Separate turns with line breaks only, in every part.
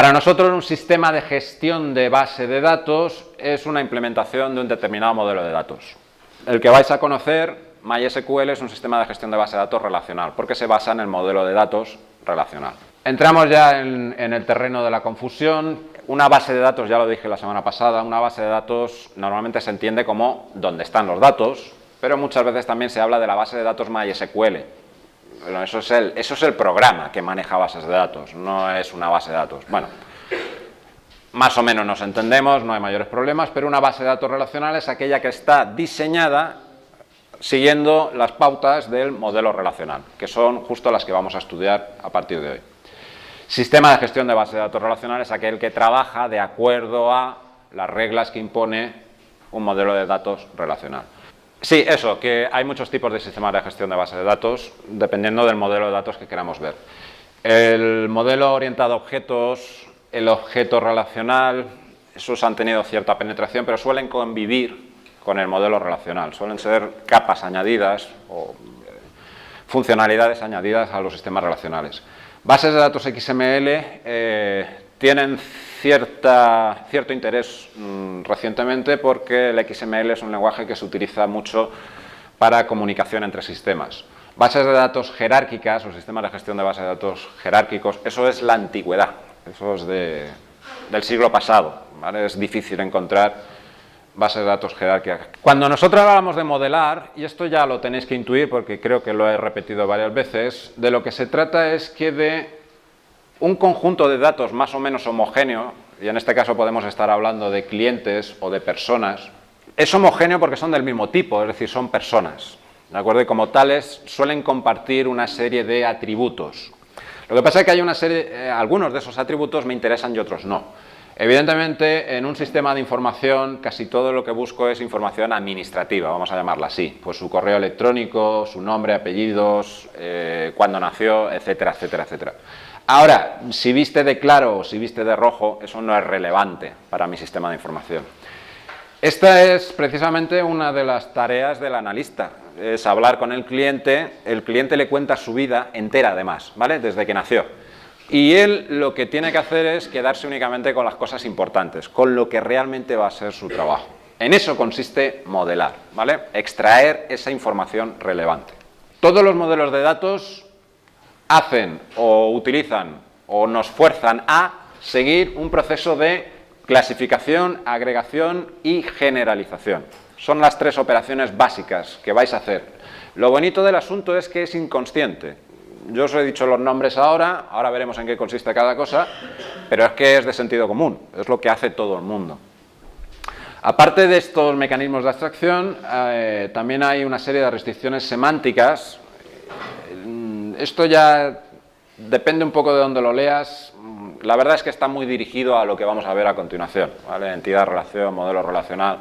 Para nosotros un sistema de gestión de base de datos es una implementación de un determinado modelo de datos. El que vais a conocer, MySQL, es un sistema de gestión de base de datos relacional, porque se basa en el modelo de datos relacional. Entramos ya en el terreno de la confusión. Una base de datos, ya lo dije la semana pasada, una base de datos normalmente se entiende como dónde están los datos, pero muchas veces también se habla de la base de datos MySQL. Bueno, eso es el programa que maneja bases de datos, no es una base de datos. Bueno, más o menos nos entendemos, no hay mayores problemas, pero una base de datos relacional es aquella que está diseñada siguiendo las pautas del modelo relacional, que son justo las que vamos a estudiar a partir de hoy. Sistema de gestión de base de datos relacional es aquel que trabaja de acuerdo a las reglas que impone un modelo de datos relacional. Sí, eso, que hay muchos tipos de sistemas de gestión de base de datos, dependiendo del modelo de datos que queramos ver. El modelo orientado a objetos, el objeto relacional, esos han tenido cierta penetración, pero suelen convivir con el modelo relacional. Suelen ser capas añadidas o funcionalidades añadidas a los sistemas relacionales. Bases de datos XML tienen cierto interés recientemente porque el XML es un lenguaje que se utiliza mucho para comunicación entre sistemas. Bases de datos jerárquicas o sistemas de gestión de bases de datos jerárquicos, eso es la antigüedad, eso es del siglo pasado, ¿vale? Es difícil encontrar bases de datos jerárquicas. Cuando nosotros hablamos de modelar, y esto ya lo tenéis que intuir porque creo que lo he repetido varias veces, de lo que se trata es que de un conjunto de datos más o menos homogéneo, y en este caso podemos estar hablando de clientes o de personas, es homogéneo porque son del mismo tipo, es decir, son personas, ¿de acuerdo? Y como tales suelen compartir una serie de atributos. Lo que pasa es que hay una serie, algunos de esos atributos me interesan y otros no. Evidentemente, en un sistema de información casi todo lo que busco es información administrativa, vamos a llamarla así, pues su correo electrónico, su nombre, apellidos, cuándo nació, etcétera, etcétera, etcétera. Ahora, si viste de claro o si viste de rojo, eso no es relevante para mi sistema de información. Esta es precisamente una de las tareas del analista, es hablar con el cliente le cuenta su vida entera además, ¿vale? Desde que nació. Y él lo que tiene que hacer es quedarse únicamente con las cosas importantes, con lo que realmente va a ser su trabajo. En eso consiste modelar, ¿vale? Extraer esa información relevante. Todos los modelos de datos hacen o utilizan o nos fuerzan a seguir un proceso de clasificación, agregación y generalización. Son las tres operaciones básicas que vais a hacer. Lo bonito del asunto es que es inconsciente. Yo os he dicho los nombres ahora veremos en qué consiste cada cosa, pero es que es de sentido común, es lo que hace todo el mundo. Aparte de estos mecanismos de abstracción, también hay una serie de restricciones semánticas. Esto ya depende un poco de dónde lo leas. La verdad es que está muy dirigido a lo que vamos a ver a continuación, ¿vale? Entidad, relación, modelo relacional.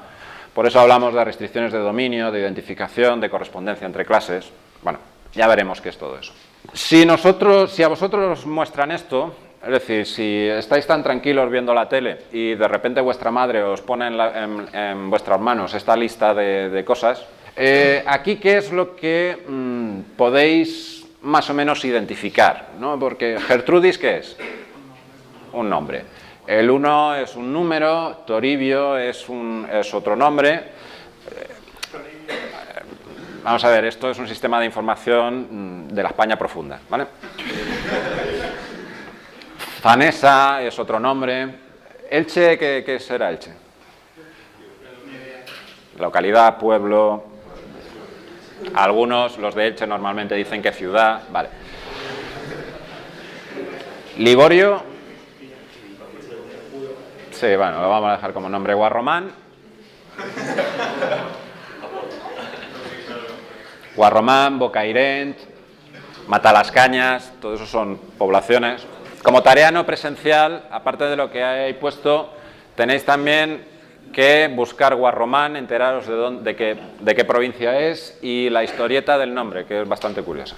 Por eso hablamos de restricciones de dominio, de identificación, de correspondencia entre clases. Bueno, ya veremos qué es todo eso. Si a vosotros os muestran esto, es decir, si estáis tan tranquilos viendo la tele y de repente vuestra madre os pone en vuestras manos esta lista de cosas, aquí qué es lo que podéis más o menos identificar, ¿no? Porque Gertrudis, ¿qué es? Un nombre. El 1 es un número, Toribio es otro nombre. Vamos a ver, esto es un sistema de información de la España profunda, ¿vale? Vanessa es otro nombre. Elche, ¿qué será Elche? Localidad, pueblo. Algunos, los de Elche, normalmente dicen que ciudad. Vale. Liborio. Sí, bueno, lo vamos a dejar como nombre. Guarromán. Guarromán, Bocairent, Matalascañas, todo eso son poblaciones. Como tarea no presencial, aparte de lo que hay puesto, tenéis también que buscar Guarromán, enteraros de qué provincia es y la historieta del nombre, que es bastante curiosa.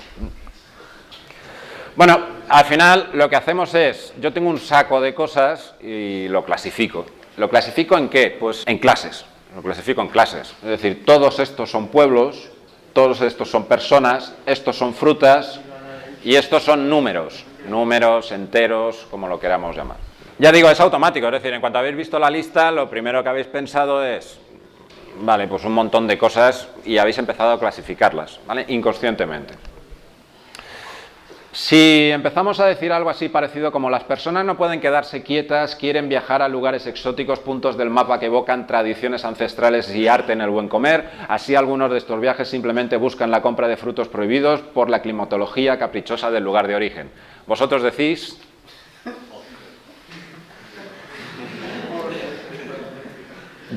Bueno, al final lo que hacemos es, yo tengo un saco de cosas y lo clasifico. ¿Lo clasifico en qué? Pues en clases, lo clasifico en clases. Es decir, todos estos son pueblos, todos estos son personas, estos son frutas y estos son números, enteros, como lo queramos llamar. Ya digo, es automático, es decir, en cuanto habéis visto la lista, lo primero que habéis pensado es, vale, pues un montón de cosas y habéis empezado a clasificarlas, ¿vale? Inconscientemente. Si empezamos a decir algo así parecido como las personas no pueden quedarse quietas, quieren viajar a lugares exóticos, puntos del mapa que evocan tradiciones ancestrales y arte en el buen comer, así algunos de estos viajes simplemente buscan la compra de frutos prohibidos por la climatología caprichosa del lugar de origen. Vosotros decís...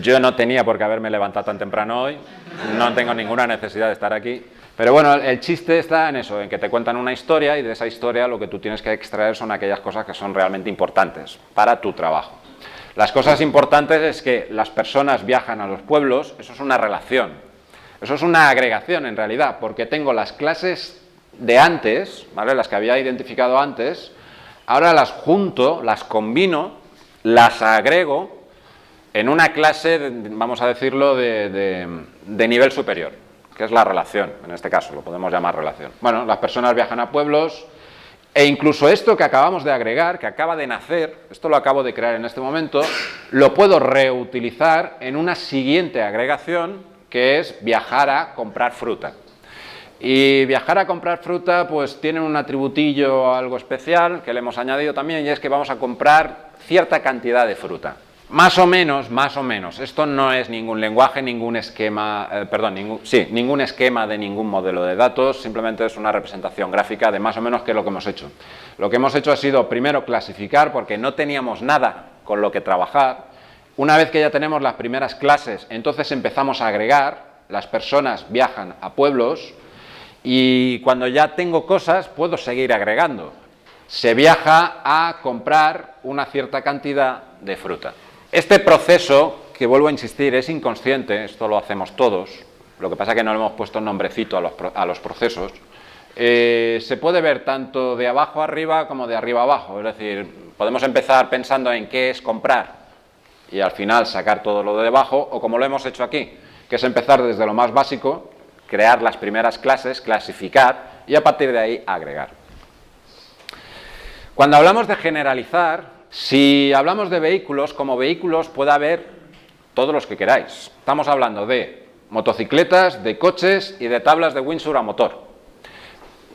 Yo no tenía por qué haberme levantado tan temprano hoy, no tengo ninguna necesidad de estar aquí. Pero bueno, el chiste está en eso, en que te cuentan una historia y de esa historia lo que tú tienes que extraer son aquellas cosas que son realmente importantes para tu trabajo. Las cosas importantes es que las personas viajan a los pueblos, eso es una relación, eso es una agregación en realidad, porque tengo las clases de antes, ¿vale? Las que había identificado antes, ahora las junto, las combino, las agrego en una clase, vamos a decirlo, de nivel superior, que es la relación, en este caso, lo podemos llamar relación. Bueno, las personas viajan a pueblos, e incluso esto que acabamos de agregar, que acaba de nacer, esto lo acabo de crear en este momento, lo puedo reutilizar en una siguiente agregación, que es viajar a comprar fruta. Y viajar a comprar fruta, pues tiene un atributillo algo especial, que le hemos añadido también, y es que vamos a comprar cierta cantidad de fruta. Más o menos, esto no es ningún lenguaje, ningún esquema, ningún esquema de ningún modelo de datos, simplemente es una representación gráfica de más o menos qué es lo que hemos hecho. Lo que hemos hecho ha sido primero clasificar, porque no teníamos nada con lo que trabajar. Una vez que ya tenemos las primeras clases, entonces empezamos a agregar, las personas viajan a pueblos, y cuando ya tengo cosas, puedo seguir agregando. Se viaja a comprar una cierta cantidad de fruta. Este proceso, que vuelvo a insistir, es inconsciente, esto lo hacemos todos, lo que pasa es que no le hemos puesto nombrecito a los procesos, se puede ver tanto de abajo arriba como de arriba abajo, es decir, podemos empezar pensando en qué es comprar y al final sacar todo lo de debajo, o como lo hemos hecho aquí, que es empezar desde lo más básico, crear las primeras clases, clasificar y a partir de ahí agregar. Cuando hablamos de generalizar, si hablamos de vehículos, como vehículos puede haber todos los que queráis. Estamos hablando de motocicletas, de coches y de tablas de windsurf a motor.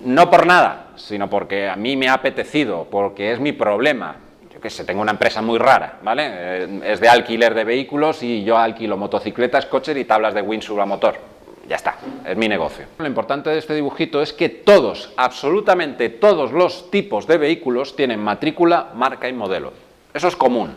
No por nada, sino porque a mí me ha apetecido, porque es mi problema. Yo qué sé, tengo una empresa muy rara, ¿vale? Es de alquiler de vehículos y yo alquilo motocicletas, coches y tablas de windsurf a motor. Ya está, es mi negocio. Lo importante de este dibujito es que todos, absolutamente todos los tipos de vehículos tienen matrícula, marca y modelo. Eso es común.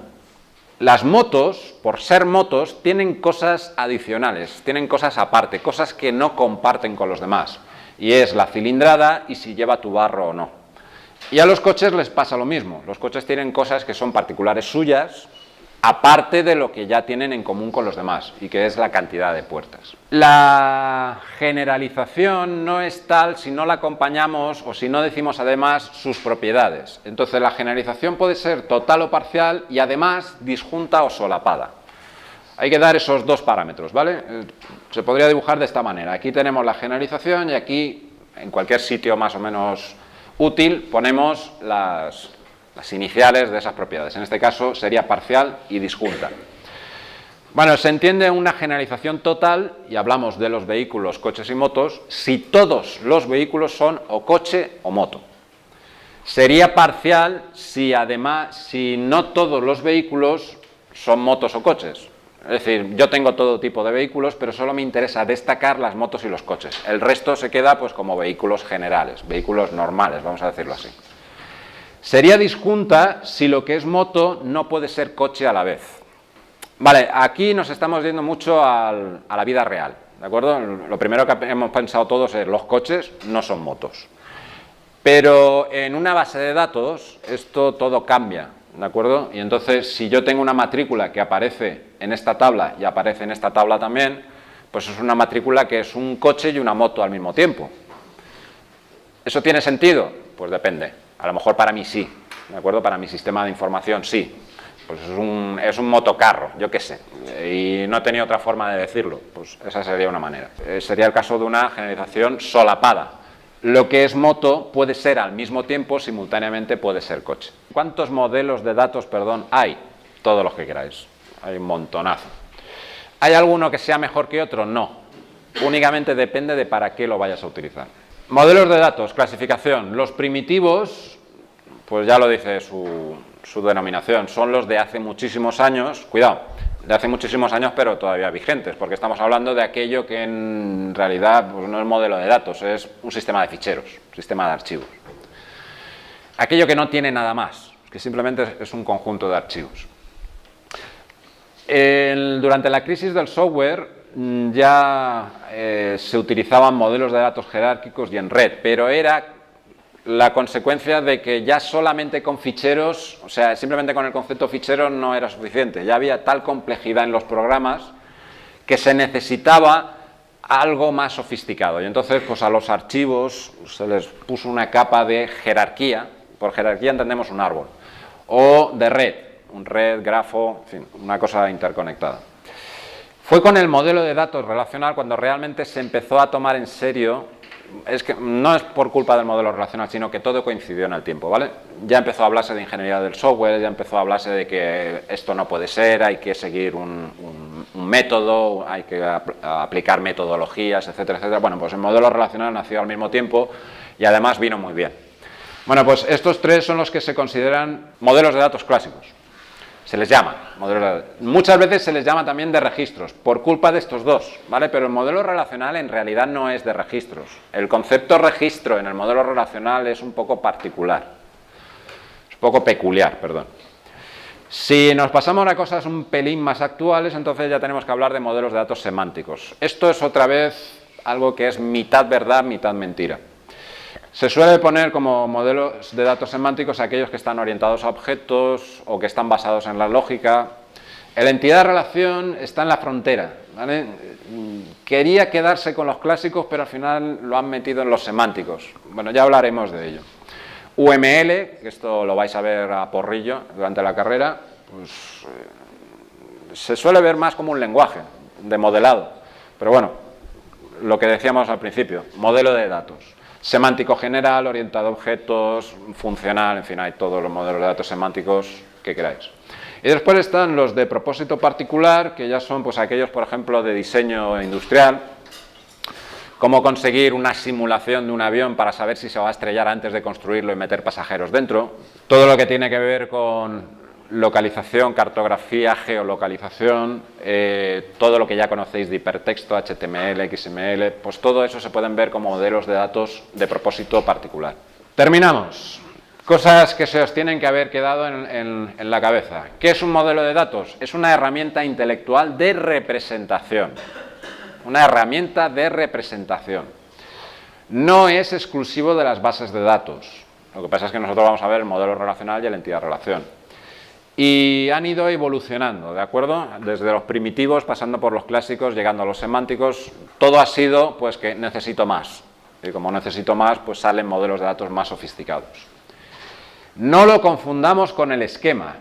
Las motos, por ser motos, tienen cosas adicionales, tienen cosas aparte, cosas que no comparten con los demás. Y es la cilindrada y si lleva tubarro o no. Y a los coches les pasa lo mismo. Los coches tienen cosas que son particulares suyas, aparte de lo que ya tienen en común con los demás, y que es la cantidad de puertas. La generalización no es tal si no la acompañamos o si no decimos además sus propiedades. Entonces la generalización puede ser total o parcial y además disjunta o solapada. Hay que dar esos dos parámetros, ¿vale? Se podría dibujar de esta manera. Aquí tenemos la generalización y aquí, en cualquier sitio más o menos útil, ponemos las iniciales de esas propiedades. En este caso sería parcial y disjunta. Bueno, se entiende una generalización total, y hablamos de los vehículos, coches y motos, si todos los vehículos son o coche o moto. Sería parcial si no todos los vehículos son motos o coches. Es decir, yo tengo todo tipo de vehículos, pero solo me interesa destacar las motos y los coches. El resto se queda pues como vehículos generales, vehículos normales, vamos a decirlo así. Sería disjunta si lo que es moto no puede ser coche a la vez. Vale, aquí nos estamos yendo mucho a la vida real, ¿de acuerdo? Lo primero que hemos pensado todos es los coches no son motos. Pero en una base de datos esto todo cambia, ¿de acuerdo? Y entonces si yo tengo una matrícula que aparece en esta tabla y aparece en esta tabla también, pues es una matrícula que es un coche y una moto al mismo tiempo. ¿Eso tiene sentido? Pues depende. A lo mejor para mí sí, ¿de acuerdo? Para mi sistema de información sí. Pues es un motocarro, yo qué sé. Y no tenía otra forma de decirlo. Pues esa sería una manera. Sería el caso de una generalización solapada. Lo que es moto puede ser al mismo tiempo, simultáneamente puede ser coche. ¿Cuántos modelos de datos, hay? Todos los que queráis. Hay un montonazo. ¿Hay alguno que sea mejor que otro? No. Únicamente depende de para qué lo vayas a utilizar. Modelos de datos, clasificación. Los primitivos, pues ya lo dice su denominación, son los de hace muchísimos años. Cuidado, de hace muchísimos años, pero todavía vigentes, porque estamos hablando de aquello que en realidad pues, no es modelo de datos, es un sistema de ficheros, un sistema de archivos. Aquello que no tiene nada más, que simplemente es un conjunto de archivos. Durante la crisis del software ya se utilizaban modelos de datos jerárquicos y en red, pero era la consecuencia de que ya solamente con ficheros, o sea, simplemente con el concepto fichero no era suficiente, ya había tal complejidad en los programas que se necesitaba algo más sofisticado y entonces pues a los archivos se les puso una capa de jerarquía, por jerarquía entendemos un árbol, o de red, un red, grafo, en fin, una cosa interconectada. Fue con el modelo de datos relacional cuando realmente se empezó a tomar en serio. Es que no es por culpa del modelo relacional, sino que todo coincidió en el tiempo, ¿vale? Ya empezó a hablarse de ingeniería del software, ya empezó a hablarse de que esto no puede ser, hay que seguir un método, hay que aplicar metodologías, etcétera, etcétera. Bueno, pues el modelo relacional nació al mismo tiempo y además vino muy bien. Bueno, pues estos tres son los que se consideran modelos de datos clásicos. Se les llama modelos de datos. Muchas veces se les llama también de registros, por culpa de estos dos, ¿vale? Pero el modelo relacional en realidad no es de registros. El concepto registro en el modelo relacional es un poco particular. Es un poco peculiar, perdón. Si nos pasamos a cosas un pelín más actuales, entonces ya tenemos que hablar de modelos de datos semánticos. Esto es otra vez algo que es mitad verdad, mitad mentira. Se suele poner como modelos de datos semánticos aquellos que están orientados a objetos o que están basados en la lógica. El entidad-relación está en la frontera, ¿vale? Quería quedarse con los clásicos, pero al final lo han metido en los semánticos. Bueno, ya hablaremos de ello. UML, que esto lo vais a ver a porrillo durante la carrera, pues se suele ver más como un lenguaje de modelado. Pero bueno, lo que decíamos al principio, modelo de datos. Semántico general, orientado a objetos, funcional, en fin, hay todos los modelos de datos semánticos que queráis. Y después están los de propósito particular, que ya son pues aquellos, por ejemplo, de diseño industrial, cómo conseguir una simulación de un avión para saber si se va a estrellar antes de construirlo y meter pasajeros dentro. Todo lo que tiene que ver con localización, cartografía, geolocalización, todo lo que ya conocéis de hipertexto, HTML, XML, pues todo eso se pueden ver como modelos de datos de propósito particular. Terminamos. Cosas que se os tienen que haber quedado en la cabeza. ¿Qué es un modelo de datos? Es una herramienta intelectual de representación. Una herramienta de representación. No es exclusivo de las bases de datos. Lo que pasa es que nosotros vamos a ver el modelo relacional y la entidad-relación. Y han ido evolucionando, ¿de acuerdo? Desde los primitivos, pasando por los clásicos, llegando a los semánticos, todo ha sido, pues, que necesito más. Y como necesito más, pues salen modelos de datos más sofisticados. No lo confundamos con el esquema.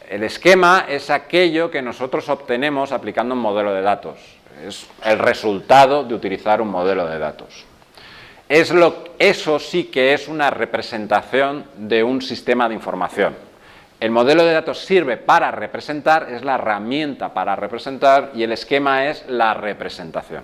El esquema es aquello que nosotros obtenemos aplicando un modelo de datos. Es el resultado de utilizar un modelo de datos. Eso sí que es una representación de un sistema de información. El modelo de datos sirve para representar, es la herramienta para representar y el esquema es la representación.